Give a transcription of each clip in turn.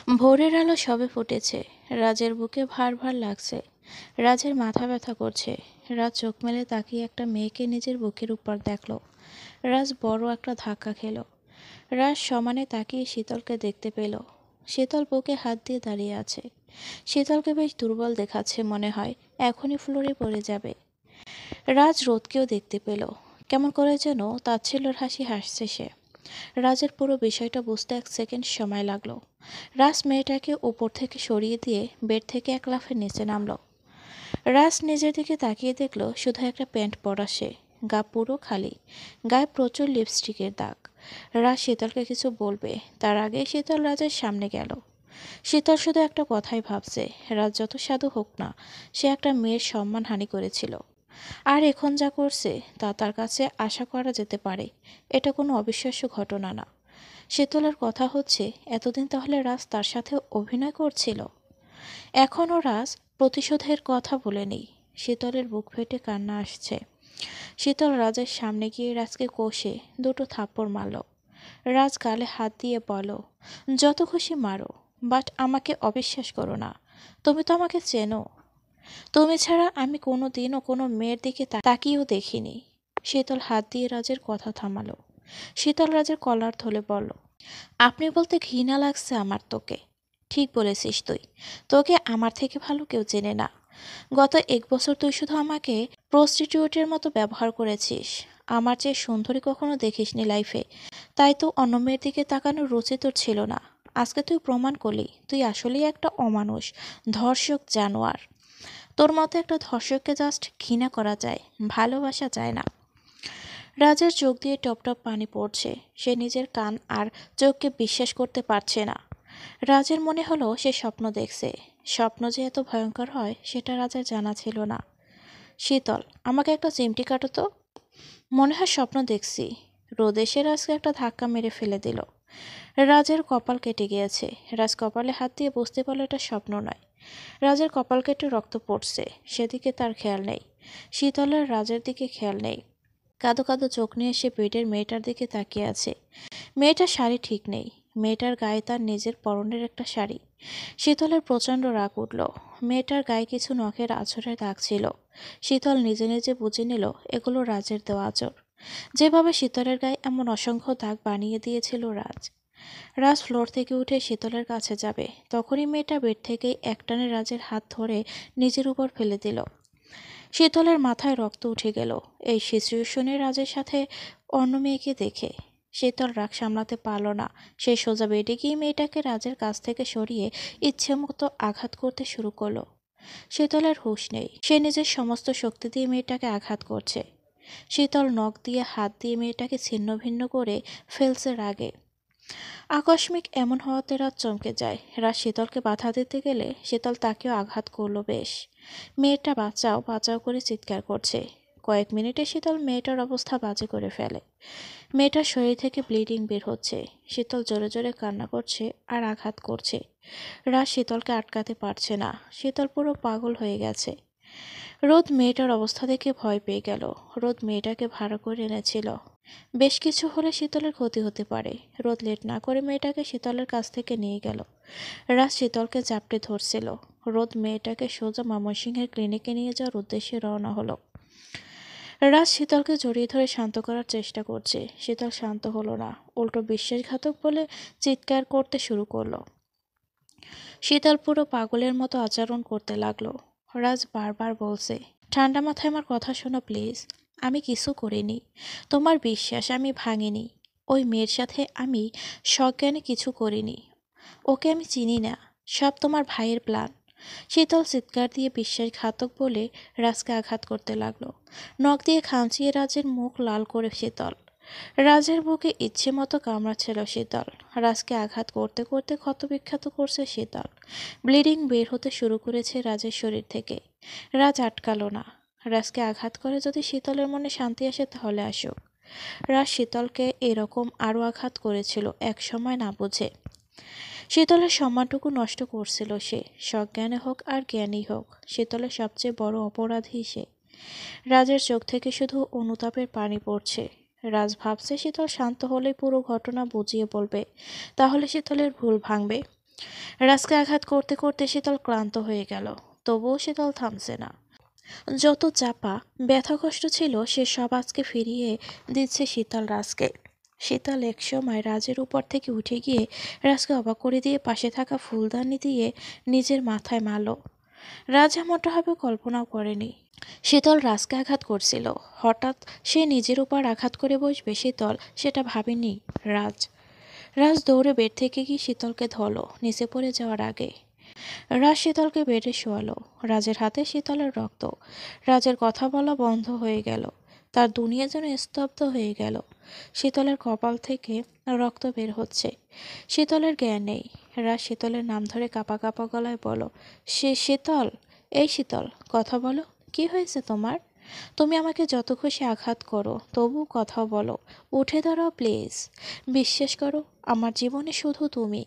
ভোরের আলো সবে ফুটেছে। রাজের বুকে ভার ভার লাগছে। রাজের মাথা ব্যথা করছে। রাজ চোখ মেলে তাকিয়ে একটা মেয়েকে নিজের বুকের উপর দেখল। রাজ বড় একটা ধাক্কা খেল। রাজ সমানে তাকিয়ে শীতলকে দেখতে পেল। শীতল বুকে হাত দিয়ে দাঁড়িয়ে আছে। শীতলকে বেশ দুর্বল দেখাচ্ছে, মনে হয় এখনই ফ্লোরে পড়ে যাবে। রাজ রোদকেও দেখতে পেল। কেমন করে যেন তাচ্ছিল্যের হাসি হাসছে সে। রাজের পুরো বিষয়টা বুঝতে 1 সেকেন্ড সময় লাগলো। রাজ মেয়েটাকে উপর থেকে সরিয়ে দিয়ে বেড থেকে এক লাফে নিচে নামলো। রাজ নিজের দিকে তাকিয়ে দেখলো শুধু একটা প্যান্ট পরা সে। গা পুরো খালি, গায়ে প্রচুর লিপস্টিকের দাগ। রাজ শীতলকে কিছু বলবে, তার আগে শীতল রাজের সামনে গেল। শীতল শুধু একটা কথাই ভাবছে, রাজ যত সাধু হোক না, সে একটা মেয়ের সম্মানহানি করেছিল। আর এখন যা করছে তা তার কাছে আশা করা যেতে পারে। এটা কোনো অবিশ্বাস্য ঘটনা না। শীতলের কথা হচ্ছে, এতদিন তাহলে রাজ তার সাথে অভিনয় করছিল। এখনও রাজ প্রতিশোধের কথা বলেনি। শীতলের বুক ফেটে কান্না আসছে। শীতল রাজের সামনে গিয়ে রাজকে কষে দুটো থাপ্পড় মারল। রাজ গালে হাত দিয়ে বলো, যত খুশি মারো, বাট আমাকে অবিশ্বাস করো না। তুমি তো আমাকে চেনো। তুমি ছাড়া আমি কোনো দিনও কোনো মেয়ের দিকে তাকিয়েও দেখিনি। শীতল হাত দিয়ে রাজের কথা থামালো। শীতল রাজের কলার ধরে বলল, আপনি বলতে ঘৃণা লাগছে আমার তোকে। ঠিক বলেছিস তুই। তোকে আমার থেকে ভালো কেউ চেনে না। গত 1 বছর তুই শুধু আমাকে প্রস্টিটিউটের মতো ব্যবহার করেছিস। আমার চেয়ে সুন্দরী কখনো দেখিসনি লাইফে। তাই তো অন্য মেয়ের দিকে তাকানোর রুচি তোর ছিল না। আজকে তুই প্রমাণ করলি তুই আসলেই একটা অমানুষ, ধর্ষক, জানোয়ার। তোর মতো একটা ধর্ষককে জাস্ট ঘৃণা করা যায়, ভালোবাসা যায় না। রাজের চোখ দিয়ে টপ টপ পানি পড়ছে। সে নিজের কান আর চোখকে বিশ্বাস করতে পারছে না। রাজের মনে হলো সে স্বপ্ন দেখছে। স্বপ্ন যে এত ভয়ঙ্কর হয় সেটা রাজের জানা ছিল না। শীতল, আমাকে একটা চিমটি কাটো তো। মনে হয় স্বপ্ন দেখছি। রোদ এসে রাজকে একটা ধাক্কা মেরে ফেলে দিল। রাজের কপাল কেটে গিয়েছে। রাজ কপালে হাত দিয়ে বুঝতে পারল এটা স্বপ্ন নয়। রাজের কপাল কেটে রক্ত পড়ছে, সেদিকে তার খেয়াল নেই। শীতলের রাজের দিকে খেয়াল নেই। কাঁদো কাঁদো চোখ নিয়ে সে বেডের মেয়েটার দিকে তাকিয়ে আছে। মেয়েটার শাড়ি ঠিক নেই। মেয়েটার গায়ে তার নিজের পরনের একটা শাড়ি। শীতলের প্রচণ্ড রাগ উঠল। মেয়েটার গায়ে কিছু নখের আঁচড়ের দাগ ছিল। শীতল নিজে নিজে বুঝে নিল এগুলো রাজের দেওয়া আঁচড়। যেভাবে শীতলের গায়ে এমন অসংখ্য দাগ বানিয়ে দিয়েছিল রাজ। রাজ ফ্লোর থেকে উঠে শীতলের কাছে যাবে, তখনই মেয়েটা বেড থেকেই একটানে রাজের হাত ধরে নিজের উপর ফেলে দিল। শীতলের মাথায় রক্ত উঠে গেল এই সিচুয়েশনে রাজের সাথে অন্য মেয়েকে দেখে। শীতল রাগ সামলাতে পারল না। সে সোজা বেডে গিয়ে মেয়েটাকে রাজের কাছ থেকে সরিয়ে ইচ্ছে মতো আঘাত করতে শুরু করলো। শীতলের হুঁশ নেই। সে নিজের সমস্ত শক্তি দিয়ে মেয়েটাকে আঘাত করছে। শীতল নখ দিয়ে হাত দিয়ে মেয়েটাকে ছিন্ন ভিন্ন করে ফেলছে রাগে। আকস্মিক এমন হওয়াতে রাজ চমকে যায়। রাজ শীতলকে বাধা দিতে গেলে শীতল তাকেও আঘাত করলো বেশ। মেয়েটা বাঁচাও বাঁচাও করে চিৎকার করছে। কয়েক মিনিটে শীতল মেয়েটার অবস্থা বাজে করে ফেলে। মেয়েটার শরীর থেকে ব্লিডিং বের হচ্ছে। শীতল জোরে জোরে কান্না করছে আর আঘাত করছে। রাজ শীতলকে আটকাতে পারছে না। শীতল পুরো পাগল হয়ে গেছে। রোদ মেয়েটার অবস্থা দেখে ভয় পেয়ে গেল। রোদ মেয়েটাকে ভাড়া করে এনেছিল। বেশ কিছু হলে শীতলের ক্ষতি হতে পারে। রোদ লেট না করে মেয়েটাকে শীতলের কাছ থেকে নিয়ে গেল। রাজ শীতলকে চাপটে ধরছিল। রোদ মেয়েটাকে সোজা ময়মনসিংহের ক্লিনিকে নিয়ে যাওয়ার উদ্দেশ্যে রওনা হলো। রাজ শীতলকে জড়িয়ে ধরে শান্ত করার চেষ্টা করছে। শীতল শান্ত হলো না, উল্টো বিশ্বাসঘাতক বলে চিৎকার করতে শুরু করলো। শীতল পুরো পাগলের মতো আচরণ করতে লাগলো। রাজ বারবার বলছে, ঠান্ডা মাথায় আমার কথা শোনো প্লিজ। আমি কিছু করিনি। তোমার বিশ্বাস আমি ভাঙিনি। ওই মেয়ের সাথে আমি সজ্ঞানে কিছু করিনি। ওকে আমি চিনি না। সব তোমার ভাইয়ের প্ল্যান। শীতল চিৎকার দিয়ে বিশ্বাসঘাতক বলে রাজকে আঘাত করতে লাগলো। নখ দিয়ে খাঁচিয়ে রাজের মুখ লাল করে শীতল। রাজের বুকে ইচ্ছে মতো কামড়াচ্ছিল শীতল। রাজকে আঘাত করতে করতে ক্ষতবিক্ষত করছে শীতল। ব্লিডিং বের হতে শুরু করেছে রাজের শরীর থেকে। রাজ আটকালো না। রাজকে আঘাত করে যদি শীতলের মনে শান্তি আসে তাহলে আসুক। রাজ শীতলকে এরকম আরও আঘাত করেছিল এক সময় না বুঝে। শীতলের সম্মানটুকু নষ্ট করছিল সে। সজ্ঞানে হোক আর জ্ঞানী হোক, শীতলের সবচেয়ে বড় অপরাধী সে। রাজের চোখ থেকে শুধু অনুতাপের পানি পড়ছে। রাজ ভাবছে শীতল শান্ত হলেই পুরো ঘটনা বুঝিয়ে বলবে, তাহলে শীতলের ভুল ভাঙবে। রাজকে আঘাত করতে করতে শীতল ক্লান্ত হয়ে গেল, তবুও শীতল থামছে না। যত চাপা ব্যথা কষ্ট ছিল সে সব আজকে ফিরিয়ে দিচ্ছে শীতল রাজকে। শীতল একসময় রাজের উপর থেকে উঠে গিয়ে রাজকে অবাক করে দিয়ে পাশে থাকা ফুলদানি দিয়ে নিজের মাথায় মারল। রাজ এমনটা হবে কল্পনাও করেনি। শীতল রাজকে আঘাত করছিল, হঠাৎ সে নিজের উপর আঘাত করে বসবে শীতল সেটা ভাবেনি রাজ। রাজ দৌড়ে বেড থেকে গিয়ে শীতলকে ধরল নিচে পড়ে যাওয়ার আগে। রাজ শীতলকে বেডে শোয়ালো। রাজের হাতে শীতলের রক্ত। রাজের কথা বলা বন্ধ হয়ে গেল। তার দুনিয়া যেন স্তব্ধ হয়ে গেল। শীতলের কপাল থেকে রক্ত বের হচ্ছে। শীতলের জ্ঞান নেই। রাজ শীতলের নাম ধরে কাঁপা কাঁপা গলায় বলো, শীতল, এই শীতল, কথা বলো, কি হয়েছে তোমার? তুমি আমাকে যত খুশি আঘাত করো, তবু কথা বলো, উঠে দাঁড়াও প্লিজ। বিশ্বাস করো, আমার জীবনে শুধু তুমি।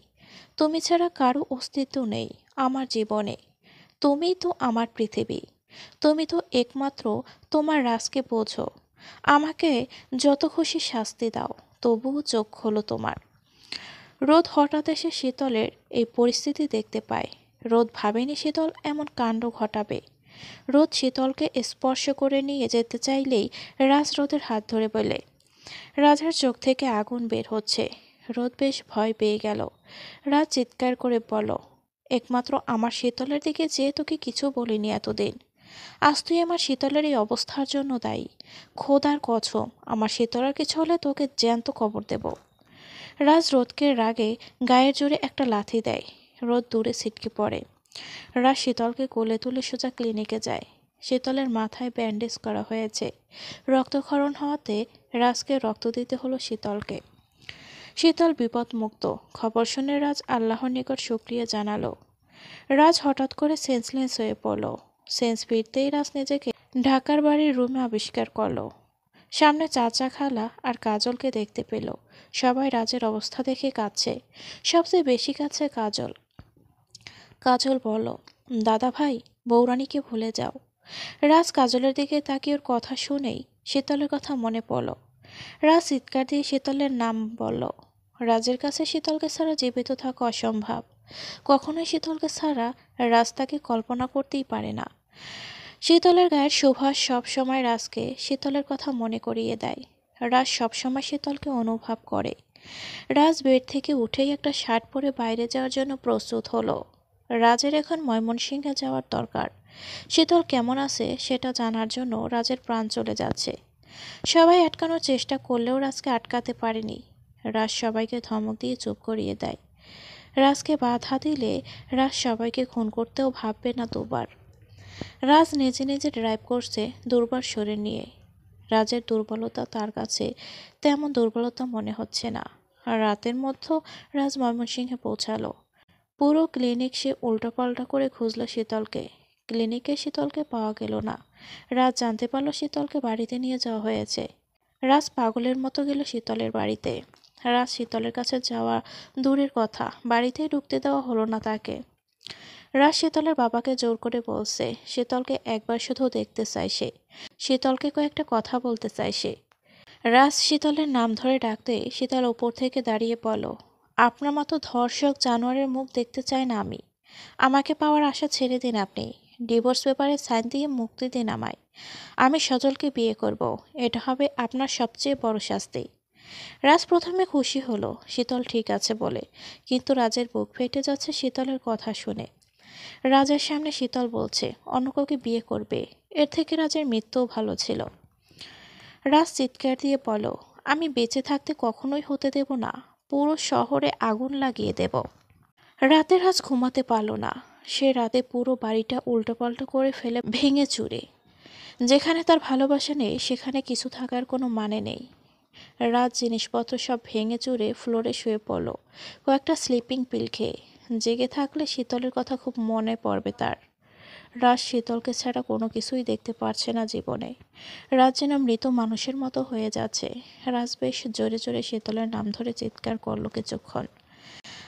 তুমি ছাড়া কারো অস্তিত্ব নেই আমার জীবনে। তুমিই তো আমার পৃথিবী। তুমি তো একমাত্র তোমার রাজকে বোঝো। আমাকে যত খুশি শাস্তি দাও, তবুও চোখ খোলো তোমার। রোদ হঠাৎ এসে শীতলের এই পরিস্থিতি দেখতে পায়। রোদ ভাবেনি শীতল এমন কাণ্ড ঘটাবে। রোদ শীতলকে স্পর্শ করে নিয়ে যেতে চাইলেই রাজ রোদের হাত ধরে বলে। রাজের চোখ থেকে আগুন বের হচ্ছে। রোদ বেশ ভয় পেয়ে গেল। রাজ চিৎকার করে বলল, একমাত্র আমার শীতলের দিকে চেয়ে তোকে কিছু বলিনি এতদিন। আজ তুই আমার শীতলের এই অবস্থার জন্য দায়ী। খোদার কসম, আমার শীতলের কিছু হলে তোকে জ্যান্ত কবর দেব। রাজ রোদকে রাগে গায়ের জোরে একটা লাথি দেয়। রোদ দূরে ছিটকে পড়ে। রাজ শীতলকে কোলে তুলে সোজা ক্লিনিকে যায়। শীতলের মাথায় ব্যান্ডেজ করা হয়েছে। রক্তক্ষরণ হওয়াতে রাজকে রক্ত দিতে হলো শীতলকে। শীতল বিপদমুক্ত। খবর শুনে রাজ আল্লাহর নিকট শুকরিয়া জানালো। রাজ হঠাৎ করে সেন্সলেস হয়ে পড়ল। সেন্স ফিরতেই রাজ নিজেকে ঢাকার বাড়ির রুমে আবিষ্কার করলো। সামনে চাচা, খালা আর কাজলকে দেখতে পেল। সবাই রাজের অবস্থা দেখে কাঁদছে। সবচেয়ে বেশি কাঁদছে কাজল। কাজল বলল, দাদা ভাই, বৌরানীকে ভুলে যাও। রাজ কাজলের দিকে তাকিয়ে ওর কথা শুনেই শীতলের কথা মনে পড়ল। রাজ চিৎকার দিয়ে শীতলের নাম বলল। রাজের কাছে শীতলকে ছাড়া জীবিত থাকা অসম্ভব। কখনোই শীতলকে ছাড়া রাজ তাকে কল্পনা করতেই পারে না। শীতলের গায়ের সুবাস সবসময় রাজকে শীতলের কথা মনে করিয়ে দেয়। রাজ সবসময় শীতলকে অনুভব করে। রাজ বেড থেকে উঠেই একটা শার্ট পরে বাইরে যাওয়ার জন্য প্রস্তুত হলো। রাজের এখন ময়মনসিংহে যাওয়ার দরকার। শীতল কেমন আছে সেটা জানার জন্য রাজের প্রাণ চলে যাচ্ছে। সবাই আটকানোর চেষ্টা করলেও রাজকে আটকাতে পারেনি। রাজ সবাইকে ধমক দিয়ে চুপ করিয়ে দেয়। রাজকে বাধা দিলে রাজ সবাইকে খুন করতেও ভাববে না দুবার। রাজ নিজে নিজে ড্রাইভ করছে দুর্বল শরীর নিয়ে। রাজের দুর্বলতা তার কাছে তেমন দুর্বলতা মনে হচ্ছে না। আর রাতের মধ্যে রাজ ময়মনসিংহে পৌঁছালো। পুরো ক্লিনিক সে উল্টোপাল্টা করে খুঁজল শীতলকে। ক্লিনিকে শীতলকে পাওয়া গেল না। রাজ জানতে পারল শীতলকে বাড়িতে নিয়ে যাওয়া হয়েছে। রাজ পাগলের মতো গেল শীতলের বাড়িতে। রাজ শীতলের কাছে যাওয়া দূরের কথা, বাড়িতেই ঢুকতে দেওয়া হলো না তাকে। রাজ শীতলের বাবাকে জোর করে বলছে শীতলকে একবার শুধু দেখতে চায় সে। শীতলকে কয়েকটা কথা বলতে চায় সে। রাজ শীতলের নাম ধরে ডাকতে শীতল ওপর থেকে দাঁড়িয়ে বলল, আপনার মতো ধর্ষক জানোয়ারের মুখ দেখতে চাই না আমি। আমাকে পাওয়ার আশা ছেড়ে দিন আপনি। ডিভোর্স পেপারে সাইন দিয়ে মুক্তি দিন আমায়। আমি সজলকে বিয়ে করব। এটা হবে আপনার সবচেয়ে বড় শাস্তি। রাজ প্রথমে খুশি হলো শীতল ঠিক আছে বলে, কিন্তু রাজের বুক ফেটে যাচ্ছে শীতলের কথা শুনে। রাজের সামনে শীতল বলছে অন্য কাউকে বিয়ে করবে। এর থেকে রাজের মৃত্যুও ভালো ছিল। রাজ চিৎকার দিয়ে বলল, আমি বেঁচে থাকতে কখনোই হতে দেব না। পুরো শহরে আগুন লাগিয়ে দেব। রাতে রাজ ঘুমাতে পারল না। সে রাতে পুরো বাড়িটা উল্টোপাল্টো করে ফেলে ভেঙে চুরে। যেখানে তার ভালোবাসা নেই সেখানে কিছু থাকার কোনো মানে নেই। রাত জিনিসপত্র সব ভেঙে চুরে ফ্লোরে শুয়ে পড়ল কয়েকটা স্লিপিং পিল খেয়ে। জেগে থাকলে শীতলের কথা খুব মনে পড়বে তার। রাজ শীতলকে ছাড়া কোনো কিছুই দেখতে পারছে না জীবনে। রাজ যেন মৃত মানুষের মতো হয়ে যাচ্ছে। রাজ বেশ জোরে জোরে শীতলের নাম ধরে চিৎকার করল কিছুক্ষণ।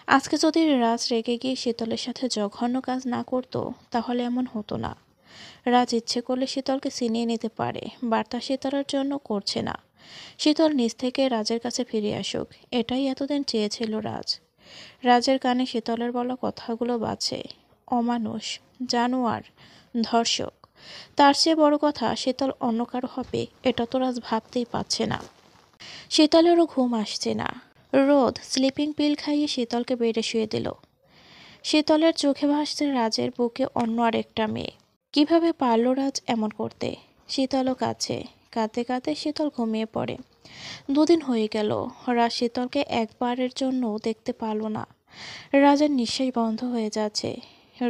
আজকে যদি রাজ রেগে গিয়ে শীতলের সাথে জঘন্য কাজ না করতো তাহলে এমন হতো না। রাজ ইচ্ছে করলে শীতলকে ছিনিয়ে নিতে পারে, বার্তা শীতলের জন্য করছে না। শীতল নিজ থেকে রাজের কাছে ফিরে আসুক, এটাই এতদিন চেয়েছিল রাজ। রাজের কানে শীতলের বলা কথাগুলো বাজে। অমানুষ, জানোয়ার, ধর্ষক। তার চেয়ে বড় কথা, শীতল অন্য কারো হবে এটা তো রাজ ভাবতেই পারছে না। শীতলেরও ঘুম আসছে না। রোদ স্লিপিং পিল খাইয়ে শীতলকে বেডে শুয়ে দিল। শীতলের চোখে ভাসছে রাজের বুকে অন্য আরেকটা মেয়ে। কিভাবে পারল রাজ এমন করতে? শীতলও কাছে, কাঁদতে কাঁদতে শীতল ঘুমিয়ে পড়ে। দুদিন হয়ে গেল, রাজ শীতলকে একবারের জন্য দেখতে পারল না। রাজের নিঃশ্বাস বন্ধ হয়ে যাচ্ছে।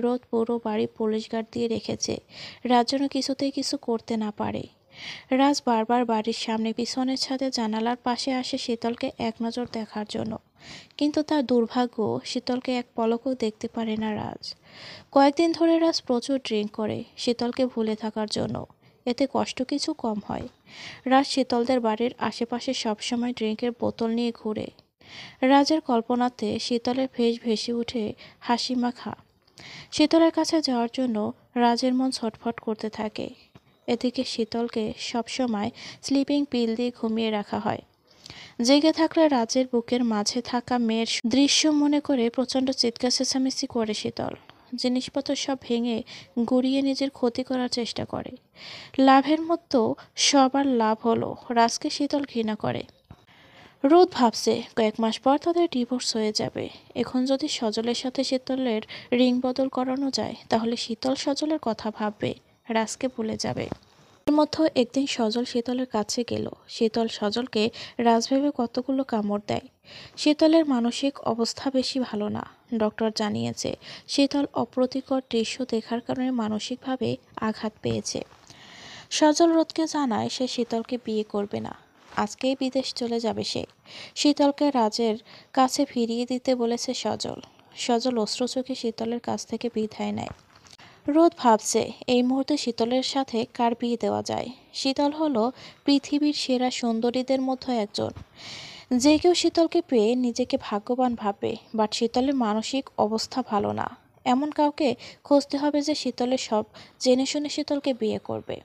রোদ পুরো বাড়ি পুলিশ গার্ড দিয়ে রেখেছে, রাজ যেন কিছুতেই কিছু করতে না পারে। রাজ বারবার বাড়ির সামনে পিছনের ছাদে জানালার পাশে আসে শীতলকে এক নজর দেখার জন্য, কিন্তু তার দুর্ভাগ্য, শীতলকে এক পলকও দেখতে পারে না রাজ। কয়েকদিন ধরে রাজ প্রচুর ড্রিঙ্ক করে শীতলকে ভুলে থাকার জন্য, এতে কষ্ট কিছু কম হয়। রাজ শীতলদের বাড়ির আশেপাশে সবসময় ড্রিঙ্কের বোতল নিয়ে ঘুরে। রাজের কল্পনাতে শীতলের ফেস ভেসে উঠে হাসি মাখা। শীতলের কাছে যাওয়ার জন্য রাজের মন ছটফট করতে থাকে। এদিকে শীতলকে সবসময় স্লিপিং পিল দিয়ে ঘুমিয়ে রাখা হয়। জেগে থাকলে রাজের বুকের মাঝে থাকা মেয়ের দৃশ্য মনে করে প্রচণ্ড চিৎকার চেঁচামেচি করে শীতল। জিনিসপত্র সব ভেঙে গুড়িয়ে নিজের ক্ষতি করার চেষ্টা করে। লাভের মতো সবার লাভ হলো রাজকে শীতল ঘৃণা করে। রোদ ভাবছে কয়েক মাস পর তাদের ডিভোর্স হয়ে যাবে। এখন যদি সজলের সাথে শীতলের রিং বদল করানো যায়, তাহলে শীতল সজলের কথা ভাববে, রাজকে ভুলে যাবে। এর মধ্যে একদিন সজল শীতলের কাছে গেল। শীতল সজলকে রাজ ভেবে কতগুলো কামড় দেয়। শীতলের মানসিক অবস্থা বেশি ভালো না। ডক্টর জানিয়েছে শীতল অপ্রীতিকর দৃশ্য দেখার কারণে মানসিকভাবে আঘাত পেয়েছে। সজল রোদকে জানায় সে শীতলকে বিয়ে করবে না, আজকেই বিদেশ চলে যাবে সে। শীতলকে রাজের কাছে ফিরিয়ে দিতে বলেছে সজল। সজল অশ্রু চোখে শীতলের কাছ থেকে বিদায় নেয়। রোদ ভাবছে এই মুহূর্তে শীতলের সাথে কার বিয়ে দেওয়া যায়। শীতল হলো পৃথিবীর সেরা সুন্দরীদের মধ্যে একজন। যে কেউ শীতলকে পেয়ে নিজেকে ভাগ্যবান ভাববে, বাট শীতলের মানসিক অবস্থা ভালো না। এমন কাউকে খুঁজতে হবে যে শীতলের সব জেনে শুনে শীতলকে বিয়ে করবে,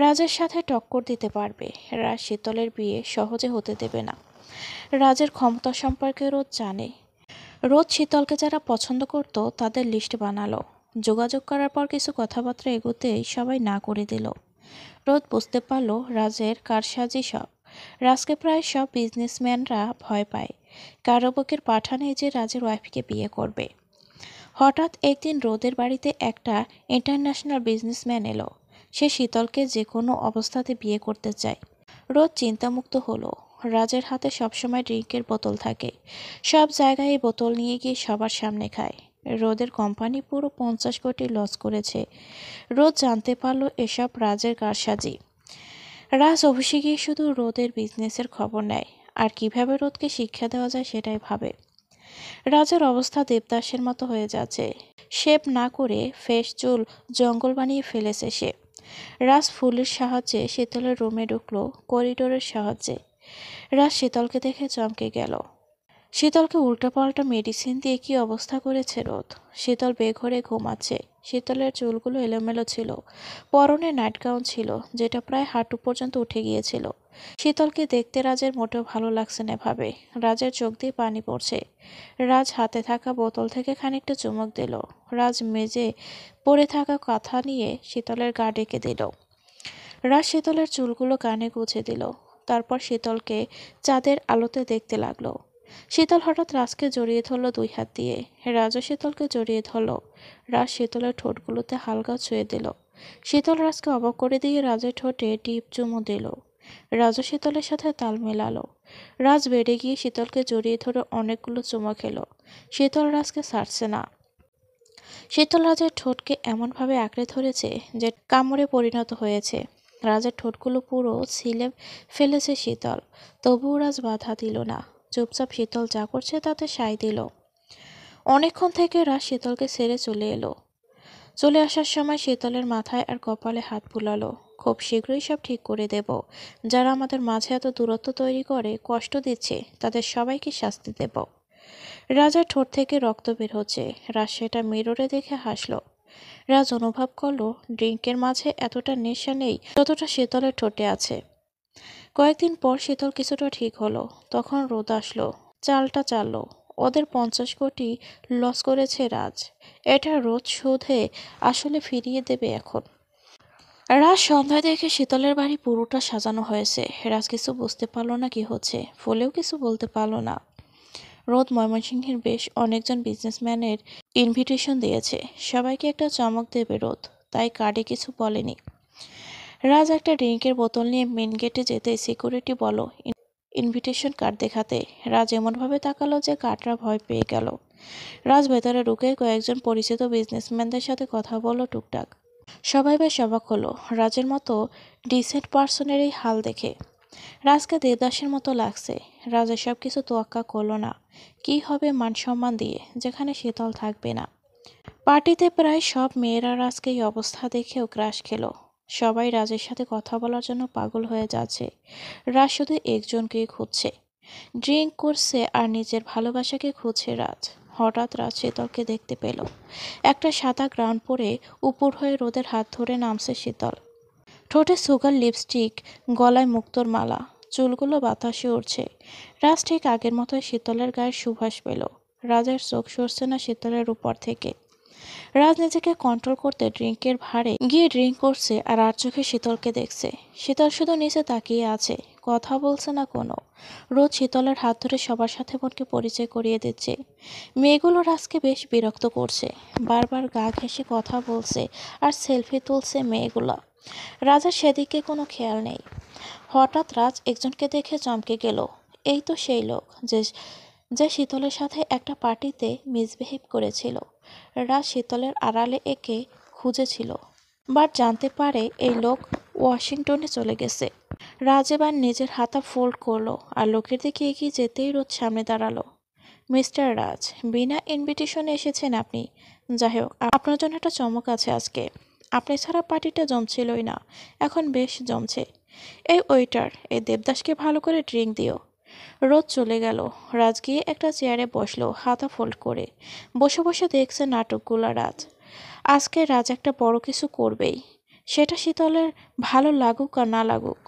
রাজের সাথে টক্কর দিতে পারবে। রাজ শীতলের বিয়ে সহজে হতে দেবে না। রাজের ক্ষমতা সম্পর্কে রোদ জানে। রোদ শীতলকে যারা পছন্দ করত তাদের লিস্ট বানালো। যোগাযোগ করার পর কিছু কথাবার্তা এগোতেই সবাই না করে দিল। রোদ বুঝতে পারল রাজের কারসাজি সব। রাজকে প্রায় সব বিজনেসম্যানরা ভয় পায়। কারো বুকের পাঠা নেই যে রাজের ওয়াইফকে বিয়ে করবে। হঠাৎ একদিন রোদের বাড়িতে একটা ইন্টারন্যাশনাল বিজনেসম্যান এলো। সে শীতলকে যে কোনো অবস্থাতে বিয়ে করতে চায়। রোদ চিন্তামুক্ত হলো। রাজের হাতে সবসময় ড্রিঙ্কের বোতল থাকে। সব জায়গায় এই বোতল নিয়ে গিয়ে সবার সামনে খায়। রোদের কোম্পানি পুরো 50 কোটি লস করেছে। রোদ জানতে পারলো এসব রাজের কারসাজি। রাজ অফিসে গিয়ে শুধু রোদের বিজনেসের খবর নেয়, আর কিভাবে রোদকে শিক্ষা দেওয়া যায় সেটাই ভাবে। রাজের অবস্থা দেবদাসের মতো হয়ে যাচ্ছে। শেভ না করে ফেস চুল জঙ্গল বানিয়ে ফেলেছে সে। রাজ ফুলের সাহায্যে শীতলের রুমে ঢুকলো করিডোরের সাহায্যে। রাজ শীতলকে দেখে চমকে গেল। শীতলকে উল্টোপাল্টা মেডিসিন দিয়ে কি অবস্থা করেছে রোদ। শীতল বেঘরে ঘুমাচ্ছে। শীতলের চুলগুলো এলোমেলো ছিল। পরনে নাইট গাউন ছিল যেটা প্রায় হাঁটু পর্যন্ত উঠে গিয়েছিল। শীতলকে দেখতে রাজের মোটেও ভালো লাগছে না ভাবে। রাজের চোখ দিয়ে পানি পড়ছে। রাজ হাতে থাকা বোতল থেকে খানিকটা চুমুক দিল। রাজ মেজে পড়ে থাকা কাঁথা নিয়ে শীতলের গা ডেকে দিল। রাজ শীতলের চুলগুলো কানে গুছে দিল। তারপর শীতলকে চাঁদের আলোতে দেখতে লাগলো। শীতল হঠাৎ রাজকে জড়িয়ে ধরল 2 হাত দিয়ে। রাজও শীতলকে জড়িয়ে ধরল। রাজ শীতলের ঠোঁটগুলোতে হালকা ছুঁয়ে দিল। শীতল রাজকে অবাক করে দিয়ে রাজের ঠোঁটে টিপ চুমু দিল। রাজও শীতলের সাথে তাল মেলালো। রাজ বেড়ে গিয়ে শীতলকে জড়িয়ে ধরে অনেকগুলো চুমু খেলো। শীতল রাজকে ছাড়ছে না। শীতল রাজের ঠোঁটকে এমনভাবে আঁকড়ে ধরেছে যে কামড়ে পরিণত হয়েছে। রাজের ঠোঁটগুলো পুরো ছিলে ফেলেছে শীতল। তবুও রাজ বাধা দিল না। চুপচাপ শীতল যা করছে তাতে সায় দিল। অনেকক্ষণ থেকে রাজ শীতলকে ছেড়ে চলে এলো। চলে আসার সময় শীতলের মাথায় আর কপালে হাত বুলালো। খুব শীঘ্রই সব ঠিক করে দেব। যারা আমাদের মাঝে এত দূরত্ব তৈরি করে কষ্ট দিচ্ছে তাদের সবাইকে শাস্তি দেব। রাজার ঠোঁট থেকে রক্ত বের হচ্ছে। রাজ সেটা মিররে দেখে হাসলো। রাজ অনুভব করলো ড্রিঙ্কের মাঝে এতটা নেশা নেই যতটা শীতলের ঠোঁটে আছে। কয়েকদিন পর শীতল কিছুটা ঠিক হলো। তখন রোদ আসলো। চালটা চাললো। ওদের 50 কোটি লস করেছে রাজ। এটা রোজ শোধে আসলে ফিরিয়ে দেবে এখন। রাজ সন্ধ্যায় দেখে শীতলের বাড়ি পুরোটা সাজানো হয়েছে। রাজ কিছু বুঝতে পারলো না কি হচ্ছে, ফলেও কিছু বলতে পারলো না। রোদ ময়মনসিংহের বেশ অনেকজন বিজনেসম্যানের ইনভিটেশন দিয়েছে, সবাইকে একটা চমক দেবে রোদ, তাই কার্ডে কিছু বলেনি। রাজ একটা ড্রিঙ্কের বোতল নিয়ে মেন গেটে যেতে সিকিউরিটি বলো ইনভিটেশন কার্ড দেখাতে। রাজ এমনভাবে তাকালো যে কার্ডরা ভয় পেয়ে গেল। রাজ ভেতরে ঢুকে কয়েকজন পরিচিত বিজনেসম্যানদের সাথে কথা বলল টুকটাক। সবাই বেশ অবাক হলো রাজের মতো ডিসেন্ট পার্সনের এই হাল দেখে। রাজকে দেবদাসের মতো লাগছে। রাজ এসব কিছু তোয়াক্কা করলো না। কি হবে মান সম্মান দিয়ে, যেখানে শীতল থাকবে না। পার্টিতে প্রায় সব মেয়েরা রাজকে এই অবস্থা দেখেও ক্রাশ খেলো। সবাই রাজের সাথে কথা বলার জন্য পাগল হয়ে যাচ্ছে। রাজ শুধু একজনকেই খুঁজছে, ড্রিঙ্ক করছে আর নিজের ভালোবাসাকে খুঁজছে রাজ। হঠাৎ রাজ শীতলকে দেখতে পেল। একটা সাদা গ্রাউন্ড পরে উপর হয়ে রোদের হাত ধরে নামছে শীতল। ঠোঁটে সুগার লিপস্টিক, গলায় মুক্তোর মালা, চুলগুলো বাতাসে উড়ছে। রাজ ঠিক আগের মতোই শীতলের গায়ের সুবাস পেল। রাজের চোখ সরছে না শীতলের উপর থেকে। রাজ নিজেকে কন্ট্রোল করতে ড্রিঙ্কের ভারে গিয়ে ড্রিঙ্ক করছে আর চোখে শীতলকে দেখছে। শীতল শুধু নিচে তাকিয়ে আছে, কথা বলছে না কোনো। রোজ শীতলের হাত ধরে সবার সাথে বোনকে পরিচয় করিয়ে দিচ্ছে। মেয়েগুলো রাজকে বেশ বিরক্ত করছে, বারবার গা ঘেঁষে কথা বলছে আর সেলফি তুলছে মেয়েগুলো। রাজার সেদিকে কোনো খেয়াল নেই। হঠাৎ রাজ একজনকে দেখে চমকে গেল। এই তো সেই লোক যে যে শীতলের সাথে একটা পার্টিতে মিসবিহেভ করেছিল। রাজ শীতলের আড়ালে একে খুঁজেছিল, বাট জানতে পারে এই লোক ওয়াশিংটনে চলে গেছে। রাজ এবার নিজের হাতা ফোল্ড করলো আর লোকের দিকে এগিয়ে যেতেই রোদ সামনে দাঁড়ালো। মিস্টার রাজ, বিনা ইনভিটেশনে এসেছেন আপনি। যাই হোক, আপনার জন্য একটা চমক আছে আজকে। আপনি ছাড়া পার্টিটা জমছিলই না, এখন বেশ জমছে। এই ওয়েটার, এই দেবদাসকে ভালো করে ড্রিঙ্ক দিও। রোদ চলে গেল। রাজ গিয়ে একটা চেয়ারে বসলো, হাতা ফোল্ড করে। বসে বসে দেখছে নাটকগুলো রাজ। আজকে রাজ একটা বড় কিছু করবেই, সেটা শীতলের ভালো লাগুক আর না লাগুক।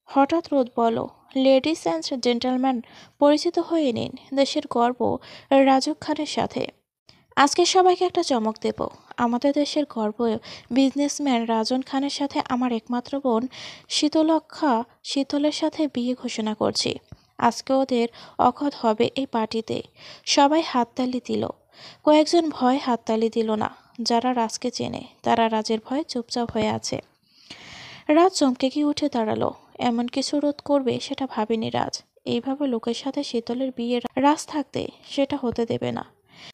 হঠাৎ রোদ বলো, লেডিস অ্যান্ড জেন্টলম্যান, পরিচিত হয়ে নিন দেশের গর্ব রাজুক খানের সাথে। আজকে সবাইকে একটা চমক দেব। আমাদের দেশের গর্ব বিজনেসম্যান রাজন খানের সাথে আমার একমাত্র বোন শীতলক্ষা শীতলের সাথে বিয়ে ঘোষণা করছি। আজকে ওদের অখত হবে এই পার্টিতে। সবাই হাততালি দিল। কয়েকজন ভয় হাততালি দিল না। যারা রাজকে চেনে তারা রাজের ভয়ে চুপচাপ হয়ে আছে। রাজ চমকে গিয়ে উঠে দাঁড়ালো। এমন কিছু রোধ করবে সেটা ভাবেনি রাজ। এইভাবে লোকের সাথে শীতলের বিয়ে রাজ থাকতে সেটা হতে দেবে না।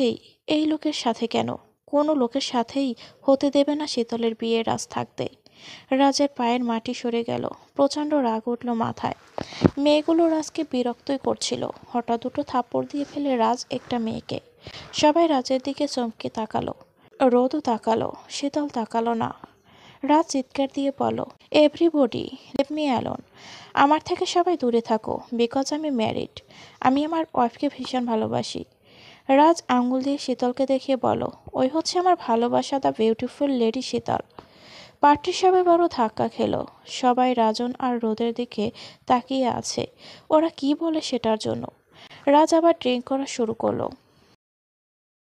এই এই লোকের সাথে কেন? কোনো লোকের সাথেই হতে দেবে না শীতলের বিয়ে রাজ থাকতে। রাজের পায়ের মাটি সরে গেল। প্রচণ্ড রাগ উঠল মাথায়। মেয়েগুলো রাজকে বিরক্তই করছিল। হঠাৎ দুটো থাপ্পড় দিয়ে ফেলে রাজ একটা মেয়েকে। সবাই রাজের দিকে চমকে তাকালো। রোদও তাকালো, শীতল তাকালো না। রাজ চিৎকার দিয়ে বলো, এভরিবডি লিভ মি অ্যালোন। আমার থেকে সবাই দূরে থাকো, বিকজ আমি ম্যারিড। আমি আমার ওয়াইফকে ভীষণ ভালোবাসি। রাজ আঙুল দিয়ে শীতলকে দেখিয়ে বলো, ওই হচ্ছে আমার ভালোবাসা দ্য বিউটিফুল লেডি শীতল। পার্টির সবাই বড় ধাক্কা খেলো। সবাই রাজন আর রোদের দিকে তাকিয়ে আছে, ওরা কি বলে সেটার জন্য। রাজ আবার ড্রিঙ্ক করা শুরু করলো।